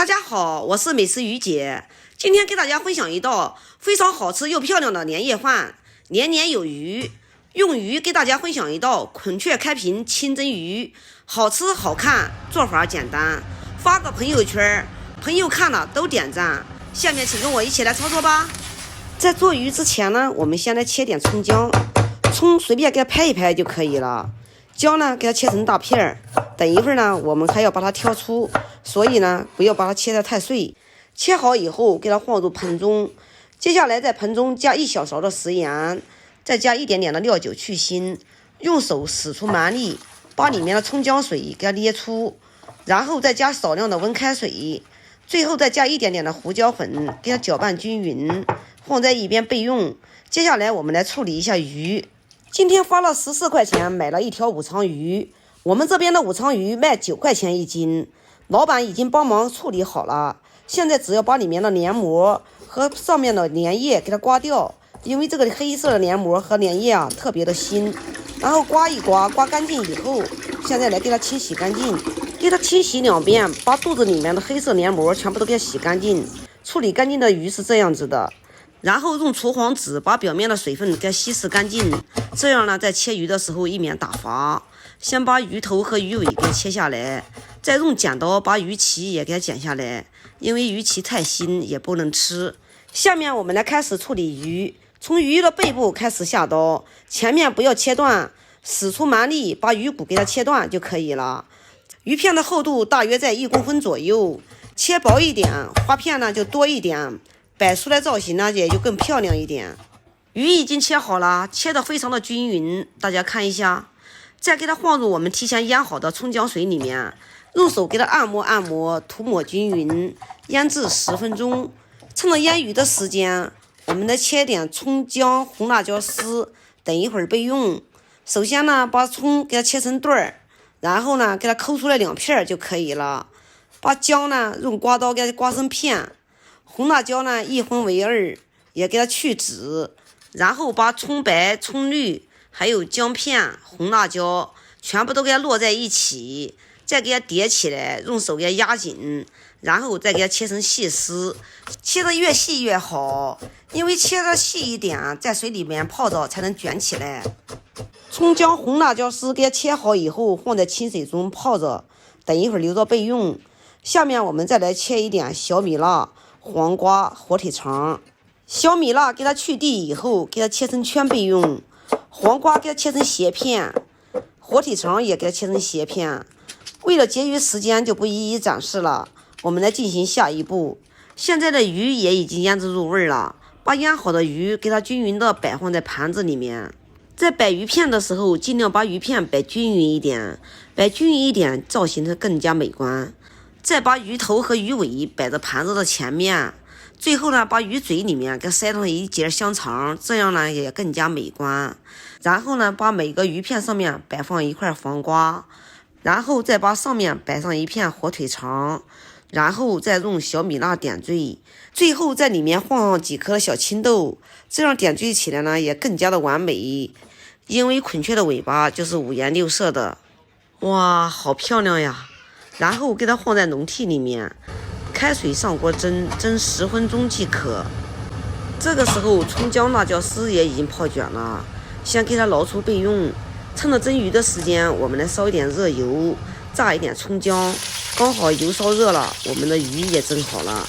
大家好，我是美食鱼姐，今天给大家分享一道非常好吃又漂亮的年夜饭，年年有余。用鱼给大家分享一道孔雀开屏清蒸鱼，好吃好看，做法简单，发个朋友圈，朋友看了都点赞。下面请跟我一起来操作吧。在做鱼之前呢，我们先来切点葱姜，葱随便给它拍一拍就可以了，姜呢给它切成大片儿。等一会儿呢，我们还要把它挑出，所以呢，不要把它切得太碎。切好以后，给它放入盆中。接下来在盆中加1小勺的食盐，再加一点点的料酒去腥，用手使出蛮力，把里面的葱姜水给它捏出，然后再加少量的温开水，最后再加一点点的胡椒粉，给它搅拌均匀，放在一边备用。接下来我们来处理一下鱼。今天花了14块钱买了一条武昌鱼。我们这边的武昌鱼卖9块钱一斤，老板已经帮忙处理好了，现在只要把里面的黏膜和上面的粘液给它刮掉，因为这个黑色的黏膜和粘液特别的腥，然后刮一刮，刮干净以后，现在来给它清洗干净，给它清洗2遍，把肚子里面的黑色黏膜全部都给它洗干净。处理干净的鱼是这样子的，然后用除黄纸把表面的水分给它稀释干净，这样呢，在切鱼的时候以免打滑。先把鱼头和鱼尾给它切下来，再用剪刀把鱼鳍也给它剪下来，因为鱼鳍太腥也不能吃。下面我们来开始处理鱼，从鱼的背部开始下刀，前面不要切断，使出蛮力把鱼骨给它切断就可以了。鱼片的厚度大约在1公分左右，切薄一点，花片呢就多一点，摆出来造型呢也就更漂亮一点。鱼已经切好了，切得非常的均匀，大家看一下。再给它放入我们提前腌好的葱姜水里面，用手给它按摩按摩，涂抹均匀，腌制10分钟。趁着腌鱼的时间，我们来切点葱姜红辣椒丝，等一会儿备用。首先呢，把葱给它切成段儿，然后呢给它抠出来2片就可以了。把姜呢用刮刀给它刮成片，红辣椒呢1分为2，也给它去籽，然后把葱白、葱绿还有姜片、红辣椒全部都给它摞在一起，再给它叠起来，用手给它压紧，然后再给它切成细丝，切得越细越好，因为切得细一点，在水里面泡着才能卷起来。葱姜红辣椒丝给它切好以后，放在清水中泡着，等一会儿留着备用。下面我们再来切一点小米辣、黄瓜、火腿肠。小米辣给它去蒂以后，给它切成圈备用。黄瓜给它切成斜片，火腿肠也给它切成斜片。为了节约时间，就不一一展示了。我们来进行下一步。现在的鱼也已经腌制入味了，把腌好的鱼给它均匀的摆放在盘子里面。在摆鱼片的时候，尽量把鱼片摆均匀一点，摆均匀一点，造型它更加美观。再把鱼头和鱼尾摆在盘子的前面。最后呢，把鱼嘴里面给塞上一节香肠，这样呢也更加美观。然后呢，把每个鱼片上面摆放一块黄瓜，然后再把上面摆上一片火腿肠，然后再用小米辣点缀，最后在里面放上几颗小青豆，这样点缀起来呢也更加的完美。因为孔雀的尾巴就是5颜6色的，哇，好漂亮呀！然后给它放在笼屉里面。开水上锅蒸10分钟即可。这个时候葱姜辣椒丝也已经泡卷了，先给它捞出备用。趁着蒸鱼的时间，我们来烧一点热油，炸一点葱姜，刚好油烧热了，我们的鱼也蒸好了。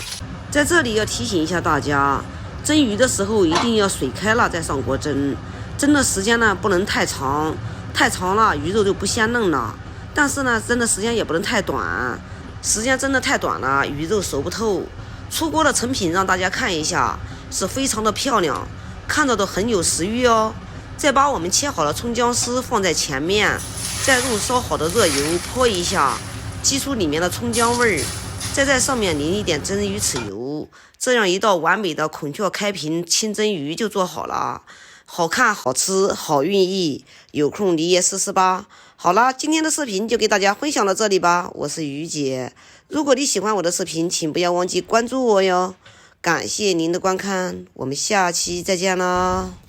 在这里要提醒一下大家，蒸鱼的时候一定要水开了再上锅蒸，蒸的时间呢不能太长，太长了鱼肉就不鲜嫩了，但是呢蒸的时间也不能太短，时间真的太短了，鱼肉熟不透。出锅的成品让大家看一下，是非常的漂亮，看着都很有食欲哦。再把我们切好的葱姜丝放在前面，再用烧好的热油泼一下，激出里面的葱姜味儿，再在上面淋一点蒸鱼豉油，这样一道完美的孔雀开屏清蒸鱼就做好了。好看、好吃、好寓意，有空你也试试吧。好了，今天的视频就给大家分享到这里吧，我是于姐。如果你喜欢我的视频，请不要忘记关注我哟。感谢您的观看，我们下期再见啦。